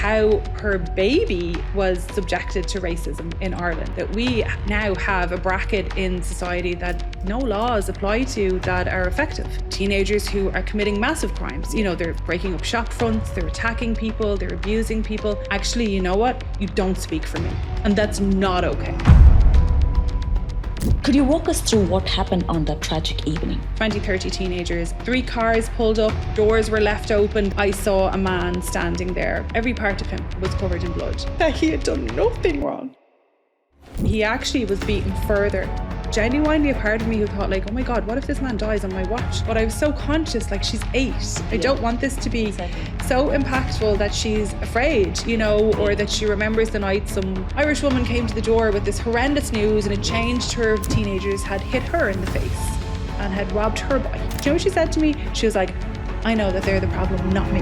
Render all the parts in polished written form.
how her baby was subjected to racism in Ireland, that we now have a bracket in society that no laws apply to that are effective. Teenagers who are committing massive crimes, you know, they're breaking up shop fronts, they're attacking people, they're abusing people. Actually, you know what? You don't speak for me. And that's not okay. Could you walk us through what happened on that tragic evening? 20, 30 teenagers, 3 cars pulled up, doors were left open. I saw a man standing there. Every part of him was covered in blood. That he had done nothing wrong. He actually was beaten further. Genuinely a part of me who thought like, oh my God, what if this man dies on my watch? But I was so conscious, like she's 8. I don't want this to be so impactful that she's afraid, you know, or that she remembers the night some Irish woman came to the door with this horrendous news and it changed her. Teenagers had hit her in the face and had robbed her bike. Do you know what she said to me? She was like, I know that they're the problem, not me.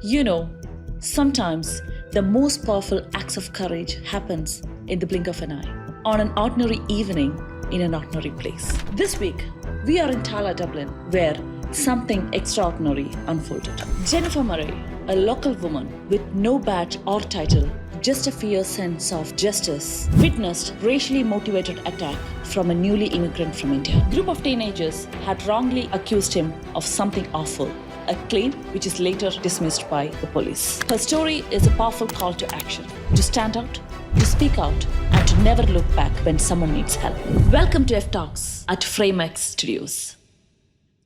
You know, sometimes the most powerful acts of courage happens in the blink of an eye, on an ordinary evening in an ordinary place. This week, we are in Tala, Dublin, where something extraordinary unfolded. Jennifer Murray, a local woman with no badge or title, just a fierce sense of justice, witnessed racially motivated attack from a newly immigrant from India. A group of teenagers had wrongly accused him of something awful, a claim which is later dismissed by the police. Her story is a powerful call to action, to stand out, to speak out, and to never look back when someone needs help. Welcome to Ftalks at FrameX Studios.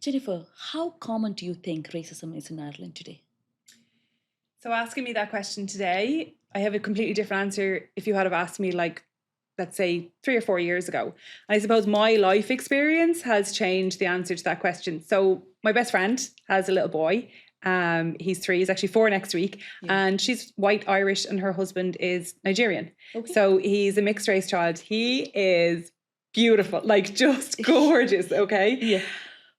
Jennifer, how common do you think racism is in Ireland today? So asking me that question today, I have a completely different answer if you had have asked me like, let's say 3 or 4 years ago. And I suppose my life experience has changed the answer to that question. So my best friend has a little boy. He's 3, he's actually 4 next week. Yeah. And she's white Irish and her husband is Nigerian. Okay. So he's a mixed race child. He is beautiful, like just gorgeous, okay? Yeah.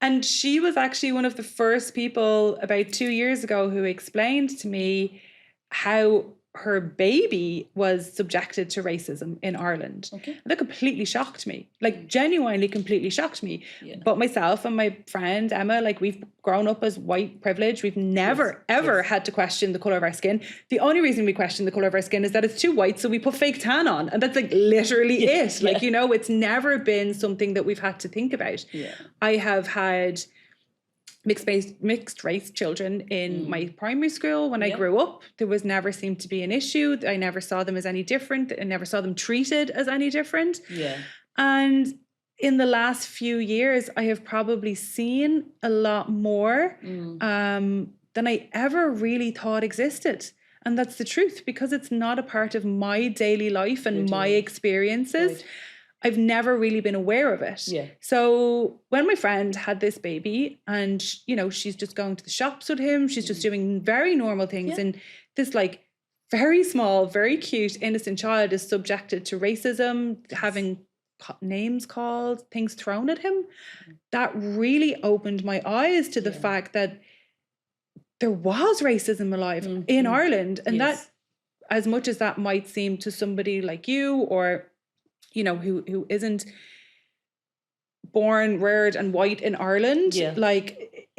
And she was actually one of the first people about 2 years ago who explained to me how her baby was subjected to racism in Ireland. Okay. And that completely shocked me, like genuinely completely shocked me. Yeah. But myself and my friend Emma, like we've grown up as white privilege. We've never, ever had to question the colour of our skin. The only reason we question the colour of our skin is that it's too white, so we put fake tan on. And that's like literally it. Like, you know, it's never been something that we've had to think about. Yeah. I have had mixed race children in my primary school. When I grew up, there was never seemed to be an issue. I never saw them as any different. I never saw them treated as any different. Yeah. And in the last few years, I have probably seen a lot more than I ever really thought existed. And that's the truth, because it's not a part of my daily life and my experiences. Right. I've never really been aware of it. Yeah. So when my friend had this baby and, you know, she's just going to the shops with him, she's just doing very normal things. And this like very small, very cute, innocent child is subjected to racism, having names called, things thrown at him. That really opened my eyes to the fact that there was racism alive in Ireland. And that, as much as that might seem to somebody like you or you know, who isn't born, reared and white in Ireland, like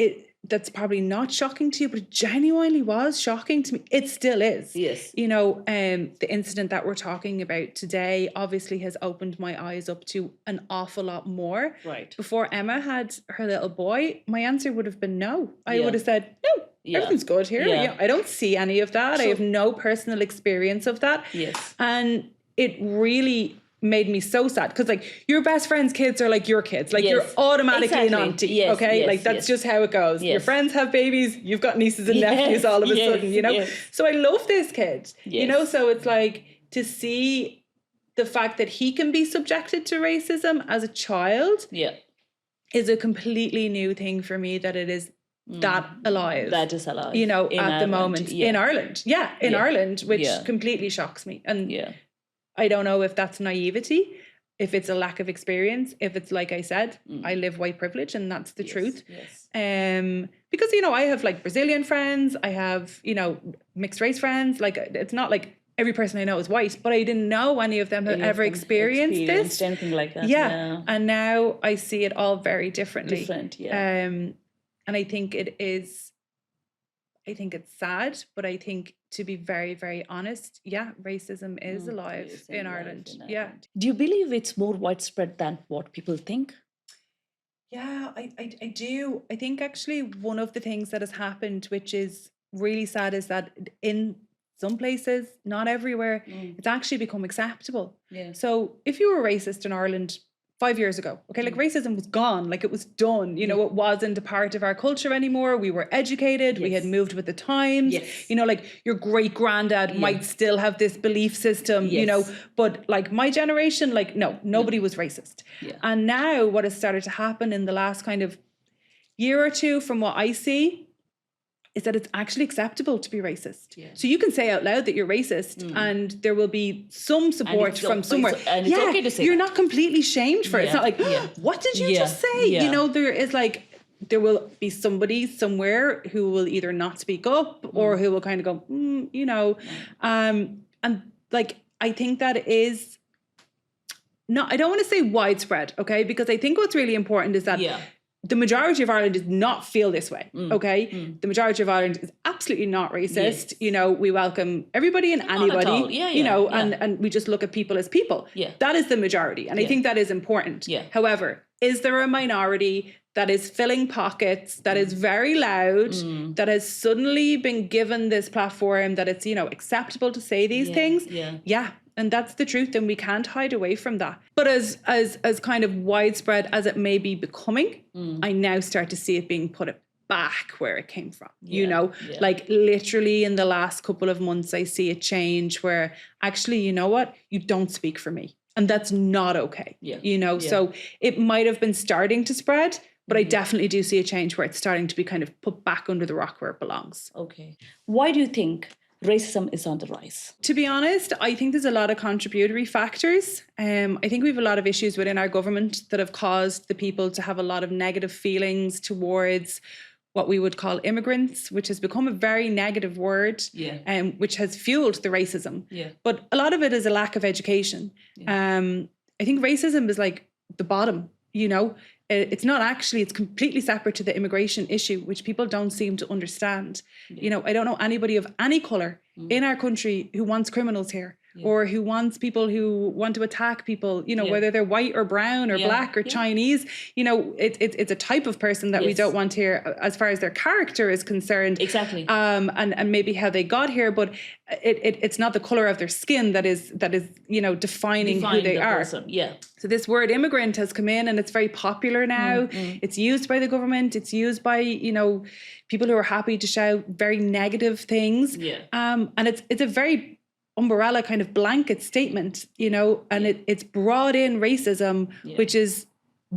that's probably not shocking to you, but it genuinely was shocking to me. It still is. Yes. You know, the incident that we're talking about today obviously has opened my eyes up to an awful lot more. Right. Before Emma had her little boy, my answer would have been no. I would have said, no, everything's good here. Yeah. I don't see any of that. Sure. I have no personal experience of that. Yes. And it really made me so sad, because like your best friend's kids are like your kids, like you're automatically an auntie, okay? Like that's just how it goes. Your friends have babies, you've got nieces and nephews all of a sudden, you know? So I love this kid, you know? So it's like to see the fact that he can be subjected to racism as a child is a completely new thing for me, that it is that alive. That is alive. You know, at the moment in Ireland. Yeah, in Ireland, which completely shocks me. And I don't know if that's naivety, if it's a lack of experience, if it's like I said, I live white privilege and that's the truth. Yes. Because, you know, I have like Brazilian friends, I have, you know, mixed race friends. Like it's not like every person I know is white, but I didn't know any of them had ever experienced this. Anything like that. Yeah. And now I see it all very differently. And I think it is I think it's sad, but I think, to be very, very honest, yeah, racism is alive in Ireland. Yeah. Do you believe it's more widespread than what people think? Yeah, I do. I think actually one of the things that has happened, which is really sad, is that in some places, not everywhere, it's actually become acceptable. Yeah. So if you were racist in Ireland 5 years ago, okay, like racism was gone, like it was done, you know, it wasn't a part of our culture anymore. We were educated, we had moved with the times, you know, like your great granddad might still have this belief system, you know, but like my generation, like, no, nobody was racist. And now what has started to happen in the last kind of year or two, from what I see, is that it's actually acceptable to be racist. So you can say out loud that you're racist and there will be some support from somewhere. And it's okay to say you're not completely shamed for it. It's not like, what did you just say? You know, there is like, there will be somebody somewhere who will either not speak up or who will kind of go, you know. And like, I think that is not, I don't want to say widespread, okay? Because I think what's really important is that the majority of Ireland does not feel this way, okay? The majority of Ireland is absolutely not racist. You know, we welcome everybody and anybody, you know, and we just look at people as people. That is the majority. And I think that is important. However, is there a minority that is filling pockets, that is very loud, that has suddenly been given this platform, that it's, you know, acceptable to say these things? Yeah. And that's the truth, and we can't hide away from that. But as kind of widespread as it may be becoming, I now start to see it being put back where it came from. You know, like literally in the last couple of months, I see a change where actually, you know what, you don't speak for me. And that's not okay. You know, so it might have been starting to spread, but I definitely do see a change where it's starting to be kind of put back under the rock where it belongs. Okay. Why do you think racism is on the rise? To be honest, I think there's a lot of contributory factors. I think we have a lot of issues within our government that have caused the people to have a lot of negative feelings towards what we would call immigrants, which has become a very negative word, which has fueled the racism. But a lot of it is a lack of education. I think racism is like the bottom, you know. It's not actually, it's completely separate to the immigration issue, which people don't seem to understand. You know, I don't know anybody of any colour in our country who wants criminals here or who wants people who want to attack people, you know, whether they're white or brown or black or Chinese. You know, it's a type of person that we don't want here as far as their character is concerned. Exactly. And maybe how they got here, but it's not the colour of their skin that is you know, defining who they are. So this word immigrant has come in and it's very popular now. It's used by the government. It's used by, you know, people who are happy to shout very negative things. And it's a very umbrella kind of blanket statement, you know, and it's brought in racism, which is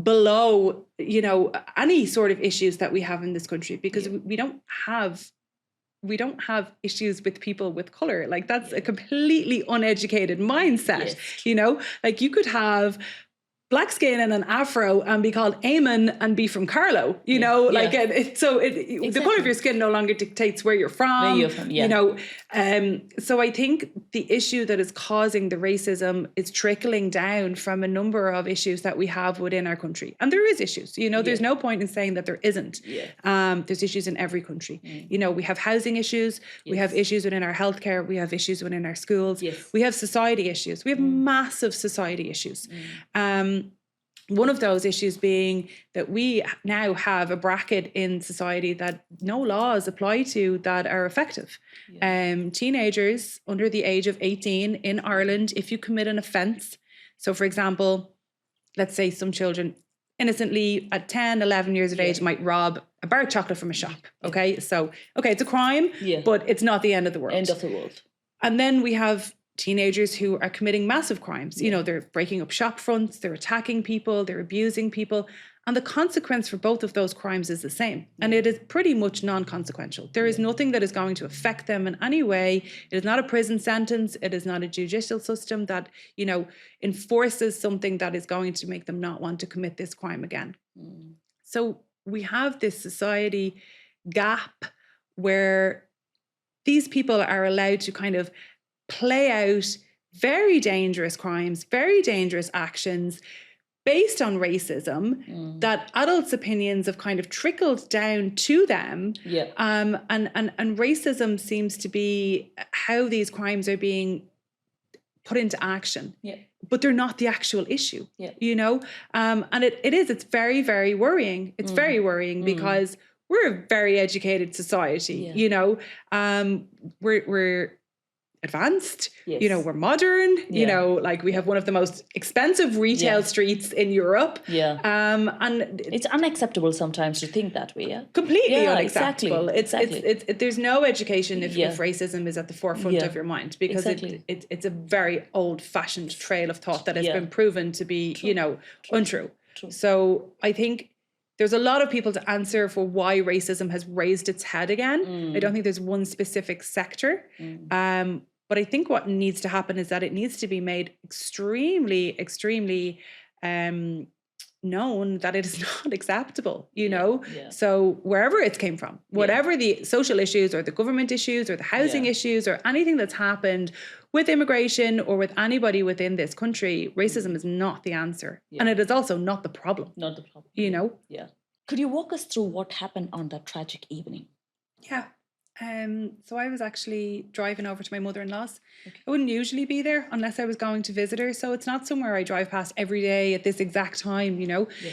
below, you know, any sort of issues that we have in this country, because we don't have issues with people with color. Like that's a completely uneducated mindset, you know, like you could have black skin and an afro and be called Eamon and be from Carlow, you know, like the color of your skin no longer dictates where you're from, you know. So I think the issue that is causing the racism is trickling down from a number of issues that we have within our country. And there is issues, you know, there's no point in saying that there isn't. There's issues in every country. You know, we have housing issues, we have issues within our healthcare, we have issues within our schools, we have society issues, we have massive society issues. One of those issues being that we now have a bracket in society that no laws apply to that are effective. Teenagers under the age of 18 in Ireland, if you commit an offence, so for example, let's say some children innocently at 10, 11 years of age might rob a bar of chocolate from a shop. Okay, so, it's a crime, but it's not the end of the world. End of the world. And then we have teenagers who are committing massive crimes. You know, they're breaking up shop fronts, they're attacking people, they're abusing people. And the consequence for both of those crimes is the same. And it is pretty much non-consequential. There is nothing that is going to affect them in any way. It is not a prison sentence. It is not a judicial system that, you know, enforces something that is going to make them not want to commit this crime again. So we have this society gap where these people are allowed to kind of play out very dangerous crimes, very dangerous actions, based on racism, that adults' opinions have kind of trickled down to them. Yeah. And racism seems to be how these crimes are being put into action. Yeah. But they're not the actual issue, yeah. you know? And it's very, very worrying. It's very worrying because we're a very educated society, you know? We're advanced, yes. you know, we're modern, you know, like we have one of the most expensive retail streets in Europe. Yeah. And it's unacceptable sometimes to think that way. Yeah. Completely unacceptable. Exactly. It's there's no education if racism is at the forefront of your mind, because it's a very old fashioned trail of thought that has been proven to be, you know, untrue. True. So I think there's a lot of people to answer for why racism has raised its head again. I don't think there's one specific sector. But I think what needs to happen is that it needs to be made extremely, extremely known that it is not acceptable, you know? Yeah. So wherever it came from, whatever the social issues or the government issues or the housing issues or anything that's happened with immigration or with anybody within this country, racism is not the answer. Yeah. And it is also not the problem. Not the problem. You know? Yeah. Could you walk us through what happened on that tragic evening? Yeah. So I was actually driving over to my mother-in-law's. I wouldn't usually be there unless I was going to visit her. So it's not somewhere I drive past every day at this exact time, you know. Yeah.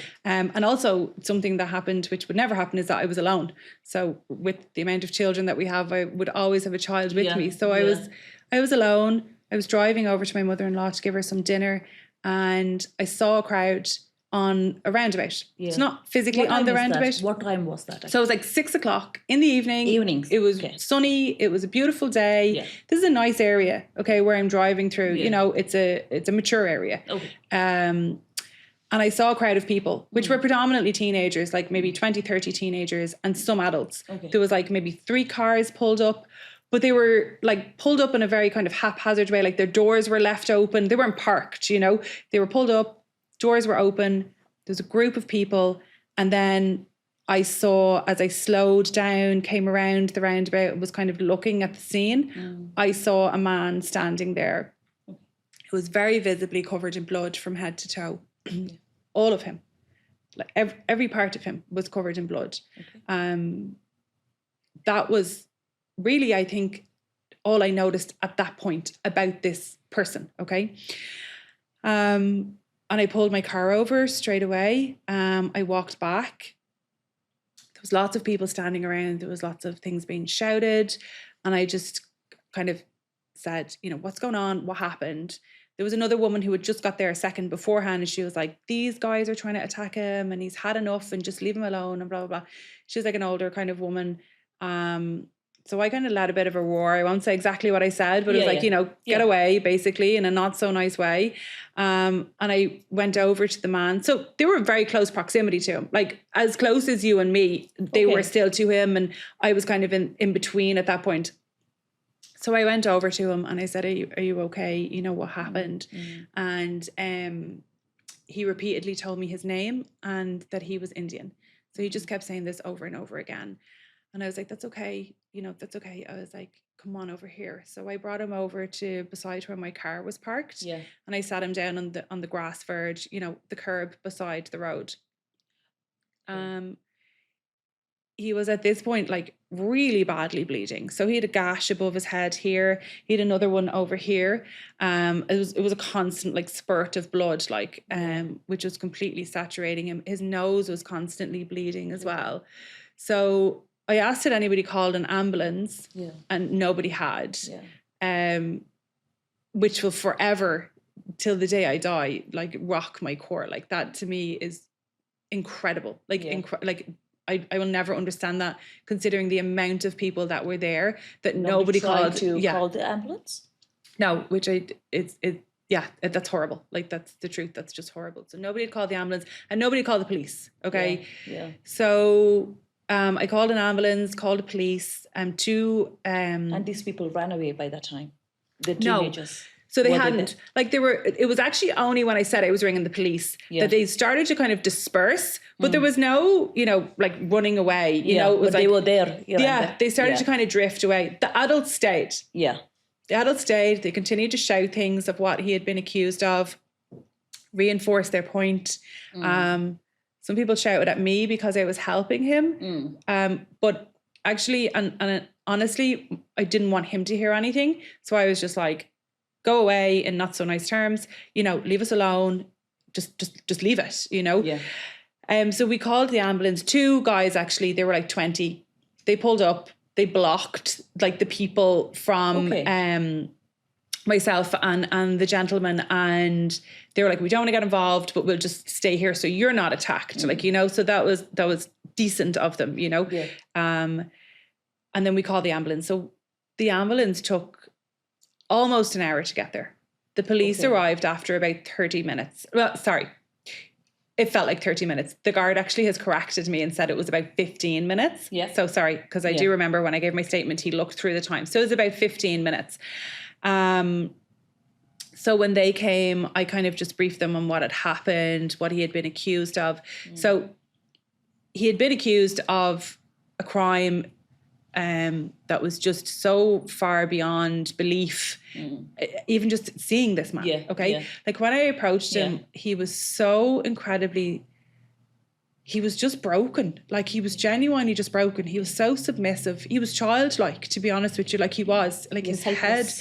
And also something that happened, which would never happen, is that I was alone. So with the amount of children that we have, I would always have a child with me. So I was alone. I was driving over to my mother-in-law to give her some dinner, and I saw a crowd on a roundabout. It's not physically on the roundabout. What time was that? So it was like 6:00 in the evening. Evenings. It was sunny. It was a beautiful day. Yeah. This is a nice area, okay, where I'm driving through. You know, it's a mature area. Okay. And I saw a crowd of people, which were predominantly teenagers, like maybe 20, 30 teenagers and some adults. Okay. There was like maybe 3 cars pulled up, but they were like pulled up in a very kind of haphazard way. Like their doors were left open. They weren't parked, you know. They were pulled up. Doors were open. There's a group of people. And then I saw, as I slowed down, came around the roundabout, was kind of looking at the scene, I saw a man standing there who was very visibly covered in blood from head to toe. All of him. Like every part of him was covered in blood. Okay. That was really, I think, all I noticed at that point about this person, okay? And I pulled my car over straight away. I walked back. There was lots of people standing around. There was lots of things being shouted. And I just kind of said, you know, what's going on? What happened? There was another woman who had just got there a second beforehand, and she was like, these guys are trying to attack him and he's had enough and just leave him alone and blah, blah, blah. She was like an older kind of woman. So I kind of let a bit of a roar. I won't say exactly what I said, but it was like, you know, get away, basically, in a not so nice way. And I went over to the man. So they were in very close proximity to him, like as close as you and me, they were still to him. And I was kind of in between at that point. So I went over to him and I said, are you okay? You know, what happened? And he repeatedly told me his name and that he was Indian. So he just kept saying this over and over again. And I was like, that's okay. You know, that's okay. I was like, come on over here. So I brought him over to beside where my car was parked. Yeah. And I sat him down on the grass verge, you know, the curb beside the road. He was at this point like really badly bleeding. So he had a gash above his head here. He had another one over here. It was a constant like spurt of blood, like which was completely saturating him. His nose was constantly bleeding as well. So I asked if anybody called an ambulance, and nobody had, which will forever, till the day I die, like rock my core. Like that to me is incredible. Like I will never understand that, considering the amount of people that were there, that nobody called to call the ambulance. No, which that's horrible. Like that's the truth. That's just horrible. So nobody had called the ambulance and nobody called the police. Okay. Yeah. So I called an ambulance, called the police, and these people ran away by that time. The teenagers. No. So they hadn't. Like it was actually only when I said I was ringing the police that they started to kind of disperse, but there was no, you know, like running away. You know, it was but like they were there. They started to kind of drift away. The adults stayed. Yeah. The adults stayed. They continued to shout things of what he had been accused of. reinforce their point. Some people shouted at me because I was helping him. But actually, and honestly, I didn't want him to hear anything. So I was just like, go away in not so nice terms, you know, leave us alone. Just leave it, you know? Yeah. So we called the ambulance. 2 guys, actually, they were like 20. They pulled up, they blocked like the people from myself and the gentleman, and they were like, we don't want to get involved, but we'll just stay here so you're not attacked. Like, you know, so that was decent of them, you know. And then we called the ambulance. So the ambulance took almost an hour to get there. The police arrived after about 30 minutes. Well, sorry, it felt like 30 minutes. The guard actually has corrected me and said it was about 15 minutes. So sorry, because I do remember when I gave my statement, he looked through the time. So it was about 15 minutes. So when they came, I kind of just briefed them on what had happened, what he had been accused of. So he had been accused of a crime that was just so far beyond belief, even just seeing this man. Like when I approached him, he was so incredibly, he was just broken. Like he was genuinely just broken. He was so submissive. He was childlike, to be honest with you. Like he was, like his head,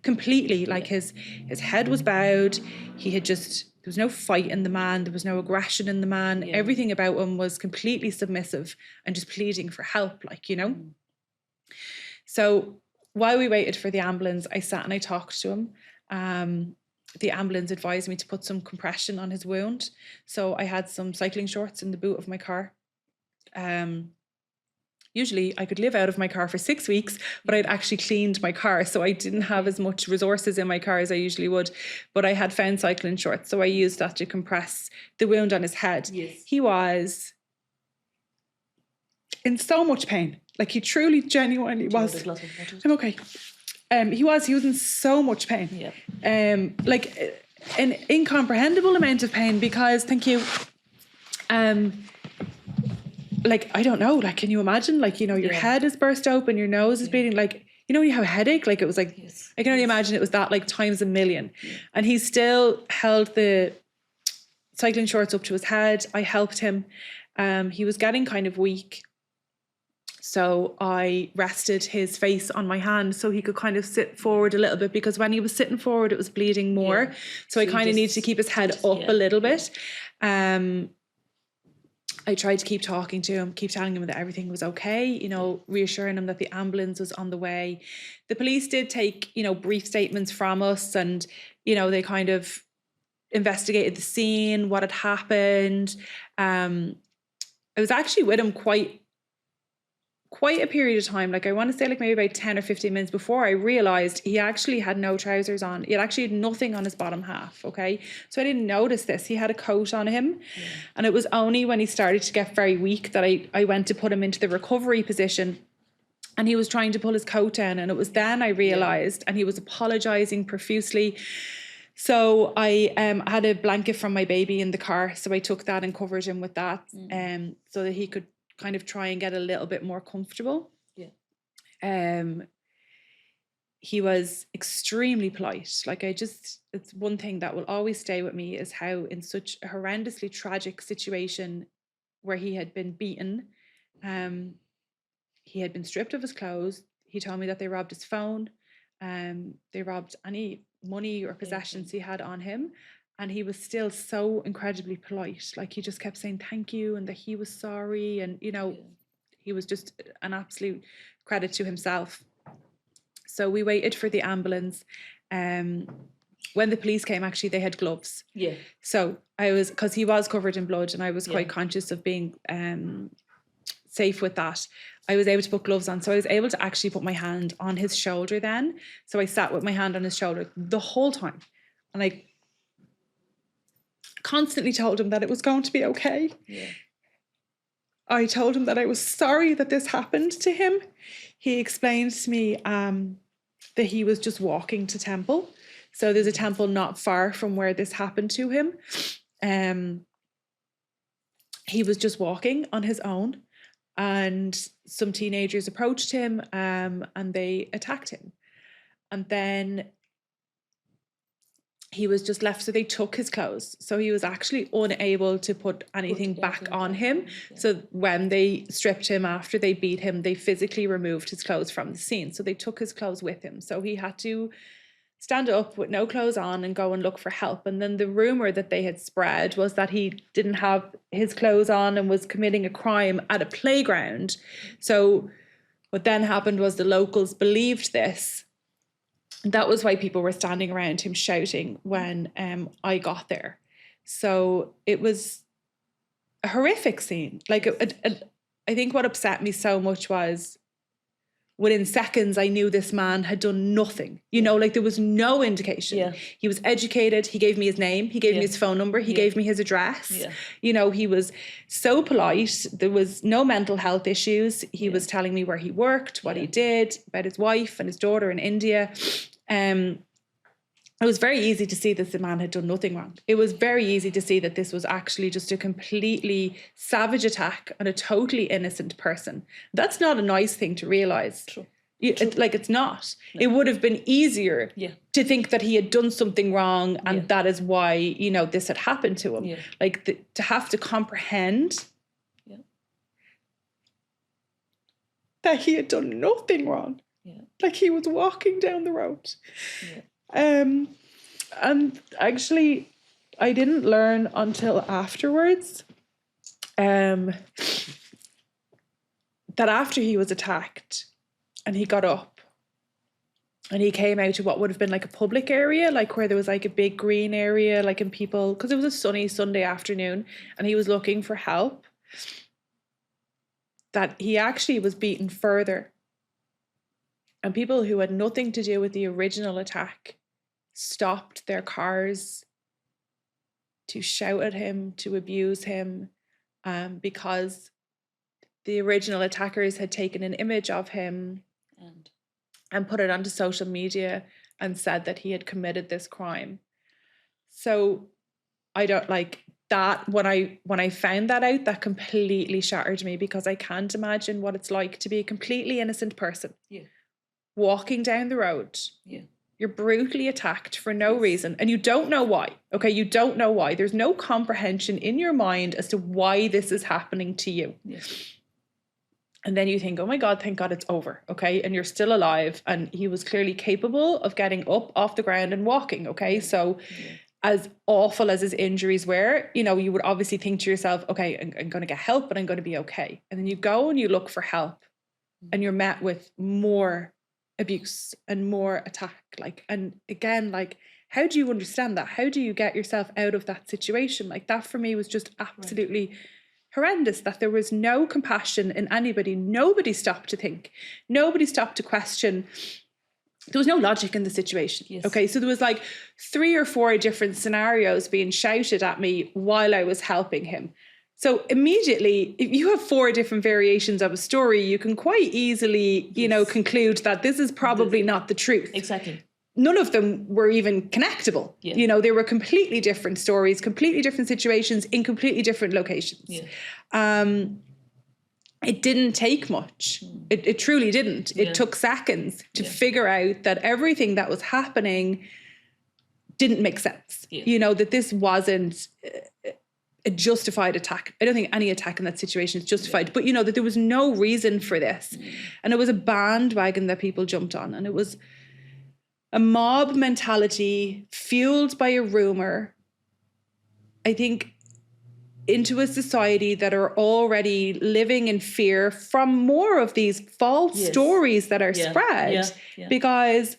completely. Like his head was bowed. He had just, there was no fight in the man. There was no aggression in the man. Everything about him was completely submissive and just pleading for help, like, you know. So while we waited for the ambulance, I sat and I talked to him. The ambulance advised me to put some compression on his wound. So I had some cycling shorts in the boot of my car. Usually I could live out of my car for 6 weeks, but I'd actually cleaned my car. So I didn't have as much resources in my car as I usually would, but I had found cycling shorts. So I used that to compress the wound on his head. He was in so much pain. Like he truly, genuinely was. I'm okay. He was in so much pain. Like an incomprehensible amount of pain because, thank you. Like, I don't know, like, can you imagine? Like, you know, your head is burst open, your nose is bleeding. Like, you know, you have a headache. Like, it was like, I can only imagine it was that like times a million. And he still held the cycling shorts up to his head. I helped him. He was getting kind of weak. So I rested his face on my hand so he could kind of sit forward a little bit, because when he was sitting forward, it was bleeding more. So I kind of needed to keep his head up a little bit. I tried to keep talking to him, keep telling him that everything was okay, you know, reassuring him that the ambulance was on the way. The police did take, you know, brief statements from us, and, you know, they kind of investigated the scene, what had happened. I was actually with him quite a period of time, like I want to say like maybe about 10 or 15 minutes before I realised he actually had no trousers on. He had actually had nothing on his bottom half, okay? So I didn't notice this. He had a coat on him. And it was only when he started to get very weak that I went to put him into the recovery position, and he was trying to pull his coat down, and it was then I realised, and he was apologising profusely. So I had a blanket from my baby in the car, so I took that and covered him with that, so that he could kind of try and get a little bit more comfortable. He was extremely polite. Like it's one thing that will always stay with me is how in such a horrendously tragic situation where he had been beaten, he had been stripped of his clothes. He told me that they robbed his phone, they robbed any money or possessions he had on him. And he was still so incredibly polite. Like he just kept saying thank you and that he was sorry. And, you know, he was just an absolute credit to himself. So we waited for the ambulance. When the police came, actually, they had gloves. So I was, because he was covered in blood, and I was quite conscious of being safe with that. I was able to put gloves on. So I was able to actually put my hand on his shoulder then. So I sat with my hand on his shoulder the whole time. And I constantly told him that it was going to be okay. I told him that I was sorry that this happened to him. He explained to me that he was just walking to temple. So there's a temple not far from where this happened to him. He was just walking on his own, and some teenagers approached him and they attacked him. And then he was just left. So they took his clothes. So he was actually unable to put anything back on him. So when they stripped him after they beat him, they physically removed his clothes from the scene. So they took his clothes with him. So he had to stand up with no clothes on and go and look for help. And then the rumor that they had spread was that he didn't have his clothes on and was committing a crime at a playground. So what then happened was the locals believed this. That was why people were standing around him shouting when I got there. So it was a horrific scene. Like, I think what upset me so much was within seconds, I knew this man had done nothing. You know, like there was no indication. Yeah. He was educated. He gave me his name. He gave me his phone number. He gave me his address. Yeah. You know, he was so polite. There was no mental health issues. He was telling me where he worked, what he did, about his wife and his daughter in India. It was very easy to see that the man had done nothing wrong. It was very easy to see that this was actually just a completely savage attack on a totally innocent person. That's not a nice thing to realise. True. It's not. No. It would have been easier to think that he had done something wrong and that is why, you know, this had happened to him. Yeah. Like to have to comprehend that he had done nothing wrong. Yeah. Like he was walking down the road. Yeah. And actually, I didn't learn until afterwards that after he was attacked and he got up and he came out to what would have been like a public area, like where there was like a big green area, like in people, because it was a sunny Sunday afternoon and he was looking for help, that he actually was beaten further. And people who had nothing to do with the original attack stopped their cars to shout at him, to abuse him, because the original attackers had taken an image of him and put it onto social media and said that he had committed this crime. So I don't like that. When I found that out, that completely shattered me, because I can't imagine what it's like to be a completely innocent person. Yeah. Walking down the road. Yeah. You're brutally attacked for no reason and you don't know why. Okay, you don't know why. There's no comprehension in your mind as to why this is happening to you. Yes. And then you think, oh my God, thank God it's over. Okay, and you're still alive. And he was clearly capable of getting up off the ground and walking. Okay, so as awful as his injuries were, you know, you would obviously think to yourself, okay, I'm going to get help, but I'm going to be okay. And then you go and you look for help and you're met with more abuse and more attack, like, and again, like, how do you understand that? How do you get yourself out of that situation? Like, that for me was just absolutely horrendous, that there was no compassion in anybody. Nobody stopped to think. Nobody stopped to question. There was no logic in the situation. Yes. Okay, so there was like 3 or 4 different scenarios being shouted at me while I was helping him. So immediately, if you have 4 different variations of a story, you can quite easily, you know, conclude that this is probably not the truth. Exactly. None of them were even connectable. Yeah. You know, they were completely different stories, completely different situations in completely different locations. Yeah. It didn't take much. It truly didn't. It took seconds to figure out that everything that was happening didn't make sense. Yeah. You know, that this wasn't a justified attack. I don't think any attack in that situation is justified, but you know, that there was no reason for this. And it was a bandwagon that people jumped on, and it was a mob mentality fueled by a rumor, I think, into a society that are already living in fear from more of these false stories that are spread. Because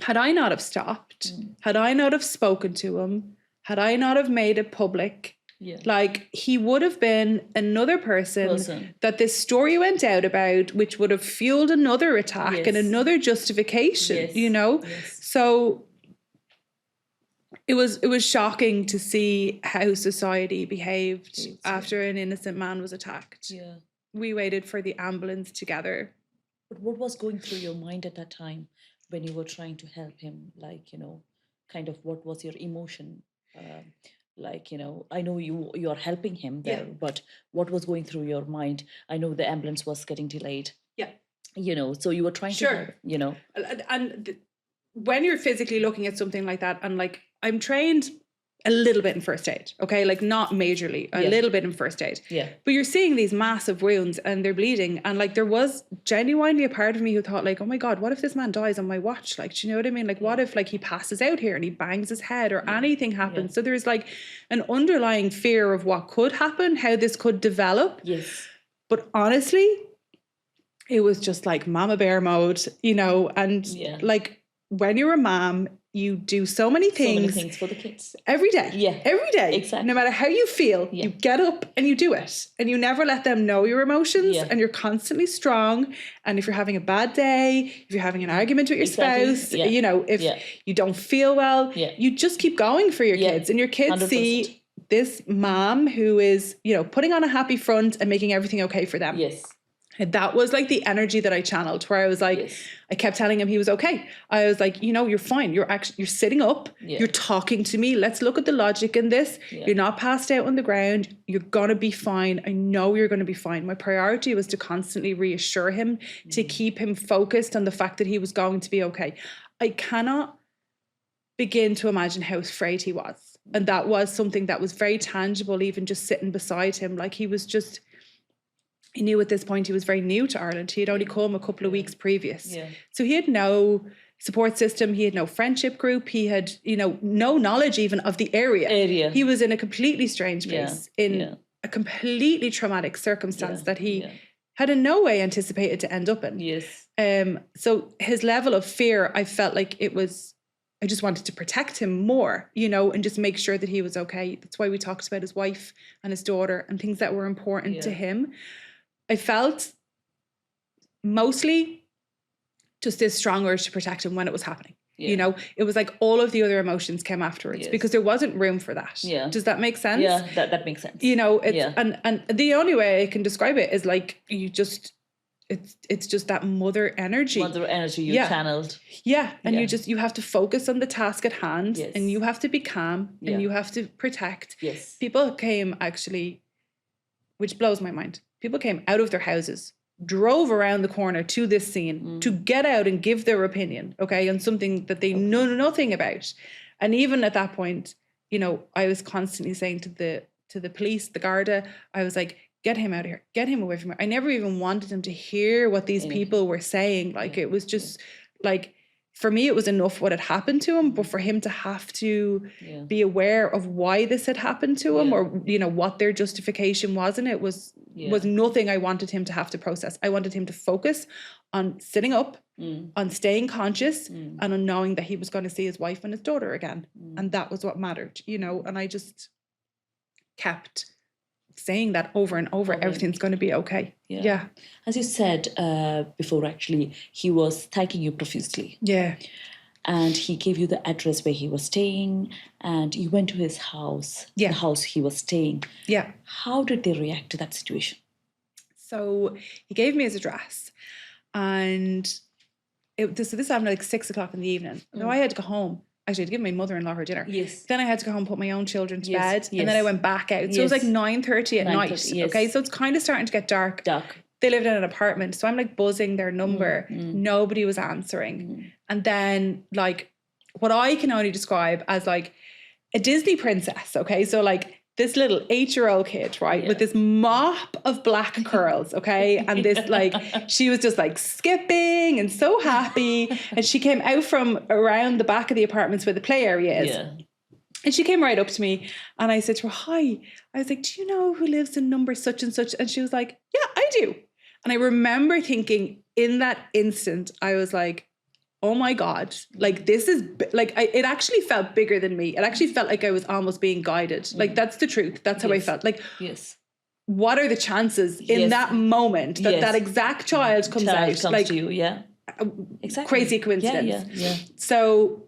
had I not have stopped, had I not have spoken to him, had I not have made it public, like, he would have been another person that this story went out about, which would have fueled another attack and another justification, you know? Yes. So it was shocking to see how society behaved after an innocent man was attacked. Yeah. We waited for the ambulance together. But what was going through your mind at that time when you were trying to help him? Like, you know, kind of what was your emotion? Like, you know, I know you are helping him there, but what was going through your mind? I know the ambulance was getting delayed. Yeah. You know, so you were trying to help, you know. And when you're physically looking at something like that, and like, I'm trained a little bit in first aid, okay? Like not majorly, a little bit in first aid. Yeah. But you're seeing these massive wounds and they're bleeding. And like there was genuinely a part of me who thought like, oh my God, what if this man dies on my watch? Like, do you know what I mean? Like what if like he passes out here and he bangs his head or anything happens? So there's like an underlying fear of what could happen, how this could develop. Yes. But honestly, it was just like mama bear mode, you know, and like when you're a mom, you do so many things for the kids. Every day. Yeah. Every day. Exactly. No matter how you feel, you get up and you do it. And you never let them know your emotions and you're constantly strong. And if you're having a bad day, if you're having an argument with your spouse, you know, if you don't feel well, you just keep going for your kids. And your kids 100%. see this mom who is, you know, putting on a happy front and making everything okay for them. Yes. And that was like the energy that I channeled, where I was like, I kept telling him he was okay. I was like, you know, you're fine. You're sitting up. You're talking to me. Let's look at the logic in this. You're not passed out on the ground. You're going to be fine. I know you're going to be fine. My priority was to constantly reassure him, to keep him focused on the fact that he was going to be okay. I cannot begin to imagine how afraid he was. And that was something that was very tangible, even just sitting beside him. Like he was just... He knew at this point he was very new to Ireland. He had only come a couple of weeks previous. So he had no support system. He had no friendship group. He had, you know, no knowledge even of the area. He was in a completely strange place, in a completely traumatic circumstance that he had in no way anticipated to end up in. So his level of fear, I felt like it was... I just wanted to protect him more, you know, and just make sure that he was okay. That's why we talked about his wife and his daughter and things that were important to him. I felt mostly just this strong urge to protect him when it was happening. You know, it was like all of the other emotions came afterwards because there wasn't room for that. Does that make sense? Yeah, that makes sense. You know, it's and the only way I can describe it is like you just... It's just that mother energy. Mother energy you channeled. And you have to focus on the task at hand and you have to be calm and you have to protect. People came actually, which blows my mind. People came out of their houses, drove around the corner to this scene to get out and give their opinion, okay, on something that they know nothing about. And even at that point, you know, I was constantly saying to the police, the Garda, I was like, get him out of here, get him away from here. I never even wanted him to hear what these people were saying. Like it was just like, for me, it was enough what had happened to him, but for him to have to be aware of why this had happened to him or, you know, what their justification was in it was nothing I wanted him to have to process. I wanted him to focus on sitting up, on staying conscious and on knowing that he was going to see his wife and his daughter again. And that was what mattered, you know, and I just kept saying that over and over, everything's going to be okay. As you said before, actually, he was thanking you profusely. And he gave you the address where he was staying and you went to his house, the house he was staying. How did they react to that situation? So he gave me his address and this happened at like 6 o'clock in the evening. So I had to go home. Actually, to give my mother-in-law her dinner. Then I had to go home and put my own children to bed. And then I went back out. So it was like 9:30 at night. Okay, so it's kind of starting to get dark. They lived in an apartment. So I'm like buzzing their number. Nobody was answering. And then like what I can only describe as like a Disney princess. Okay, so like this little 8-year-old kid, right, with this mop of black curls, okay, and this like, she was just like skipping and so happy, and she came out from around the back of the apartments where the play area is, and she came right up to me, and I said to her, hi, I was like, do you know who lives in number such and such? And she was like, yeah, I do. And I remember thinking in that instant, I was like, oh my God, like this is, like, it actually felt bigger than me. It actually felt like I was almost being guided. Like, that's the truth. That's how I felt. Like, what are the chances in that moment that that exact child comes like, to you, exactly. Crazy coincidence. So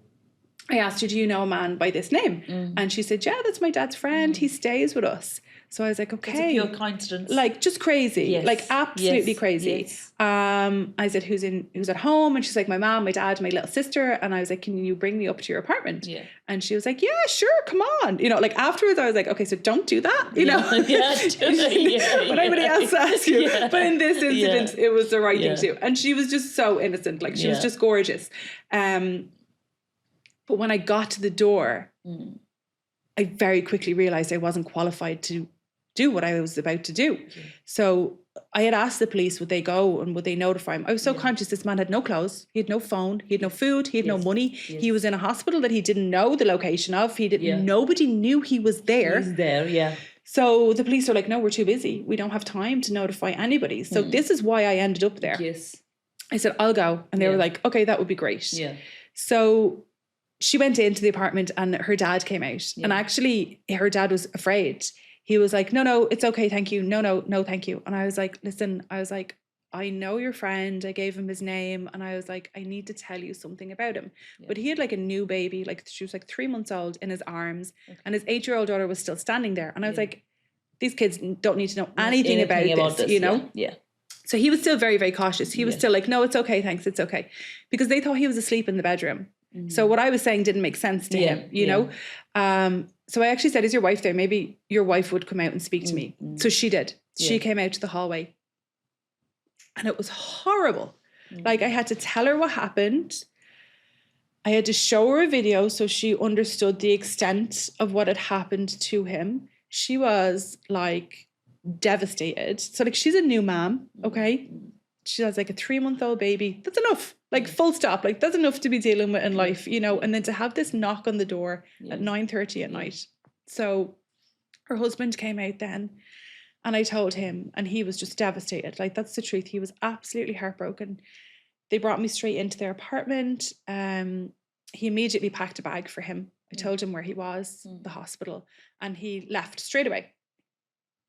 I asked her, do you know a man by this name? And she said, yeah, that's my dad's friend. He stays with us. So I was like, okay. It's a pure coincidence. Like, just crazy. Like, absolutely crazy. I said, who's at home? And she's like, my mom, my dad, my little sister. And I was like, can you bring me up to your apartment? And she was like, yeah, sure, come on. You know, like, afterwards I was like, okay, so don't do that, you know. When anybody else asks you. But in this incident, it was the right thing to do. And she was just so innocent. Like, she was just gorgeous. But when I got to the door, I very quickly realized I wasn't qualified to do what I was about to do. So I had asked the police, would they go and would they notify him? I was so conscious this man had no clothes, he had no phone, he had no food, he had no money. He was in a hospital that he didn't know the location of. He didn't. Nobody knew he was there. He's there, So the police are like, no, we're too busy. We don't have time to notify anybody. So this is why I ended up there. I said, I'll go. And they were like, okay, that would be great. So she went into the apartment and her dad came out. And actually, her dad was afraid. He was like, no, it's okay, thank you. No, thank you. And I was like, listen, I know your friend. I gave him his name. And I was like, I need to tell you something about him. But he had like a new baby, like she was like 3 months old in his arms. And his 8-year-old daughter was still standing there. And I was like, these kids don't need to know anything about this, you know? So he was still very, very cautious. He was still like, no, it's okay, thanks, it's okay. Because they thought he was asleep in the bedroom. So what I was saying didn't make sense to him, you know? So I actually said, is your wife there? Maybe your wife would come out and speak to me. So she did. She came out to the hallway. And it was horrible. Like I had to tell her what happened. I had to show her a video so she understood the extent of what had happened to him. She was like devastated. So like she's a new mom, okay? She has like a 3-month-old baby. That's enough. Like full stop. Like that's enough to be dealing with in life, you know. And then to have this knock on the door at 9:30 at night. So her husband came out then and I told him and he was just devastated. Like that's the truth. He was absolutely heartbroken. They brought me straight into their apartment. He immediately packed a bag for him. I told him where he was, the hospital, and he left straight away.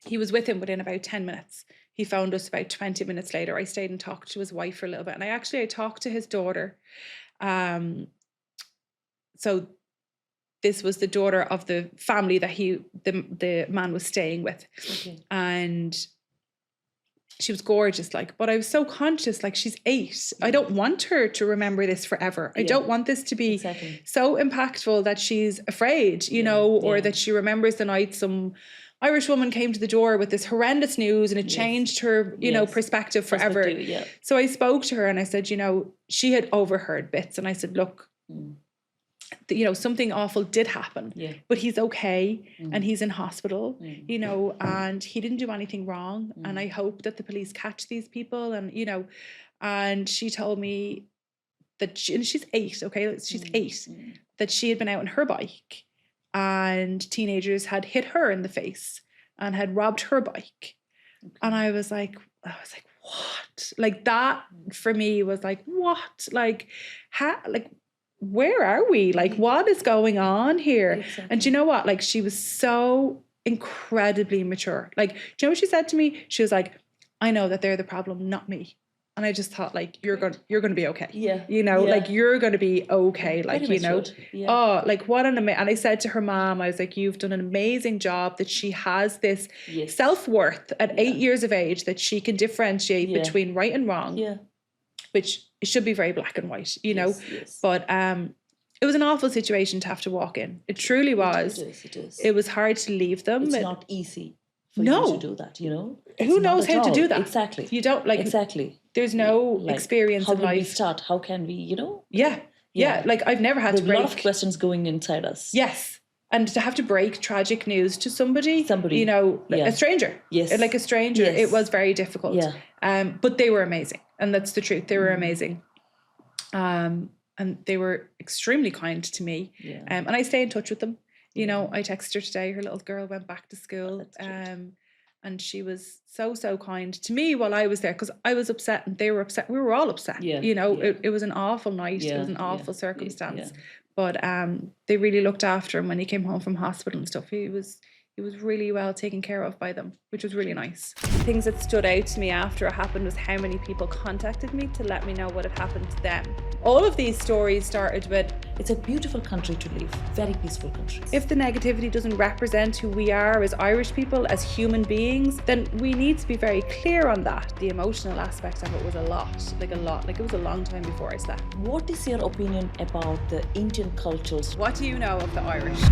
He was with him within about 10 minutes. He found us about 20 minutes later. I stayed and talked to his wife for a little bit. And I talked to his daughter. So this was the daughter of the family that the man was staying with. And she was gorgeous, like, but I was so conscious, like she's 8. I don't want her to remember this forever. I don't want this to be so impactful that she's afraid, you know, or that she remembers the night some Irish woman came to the door with this horrendous news and it changed her, you know, perspective forever. So I spoke to her and I said, you know, she had overheard bits. And I said, look, you know, something awful did happen, but he's okay and he's in hospital, you know, and he didn't do anything wrong. And I hope that the police catch these people and, you know, and she told me that she's 8, okay? She's 8, that she had been out on her bike and teenagers had hit her in the face and had robbed her bike. And I was like, what? Like that for me was like, what? Like, how, like, where are we? Like, what is going on here? And do you know what? Like, she was so incredibly mature. Like, do you know what she said to me? She was like, I know that they're the problem, not me. And I just thought, like, you're going to be okay. You know, like, you're going to be okay. Like, you know, oh, like, what an amazing. And I said to her mom, I was like, you've done an amazing job, that she has this self-worth at 8 years of age, that she can differentiate between right and wrong, which it should be very black and white, you know. But it was an awful situation to have to walk in. It truly was. It is. It was hard to leave them. It's not easy for you to do that, you know. Who knows how to do that? Exactly. You don't, like, there's no experience in life. How do we start? How can we, you know? Yeah. Like, I've never had to break. A lot of questions going inside us. Yes. And to have to break tragic news to somebody, you know, a stranger. Like a stranger. It was very difficult. But they were amazing. And that's the truth. They were amazing. And they were extremely kind to me. And I stay in touch with them. You know, I texted her today. Her little girl went back to school. And she was so kind to me while I was there, because I was upset and they were upset. We were all upset. You know, it was an awful night. It was an awful circumstance. But they really looked after him when he came home from hospital and stuff. He was really well taken care of by them, which was really nice. Things that stood out to me after it happened was how many people contacted me to let me know what had happened to them. All of these stories started with, it's a beautiful country to live, very peaceful country. If the negativity doesn't represent who we are as Irish people, as human beings, then we need to be very clear on that. The emotional aspect of it was a lot. Like it was a long time before I slept. What is your opinion about the Indian cultures? What do you know of the Irish?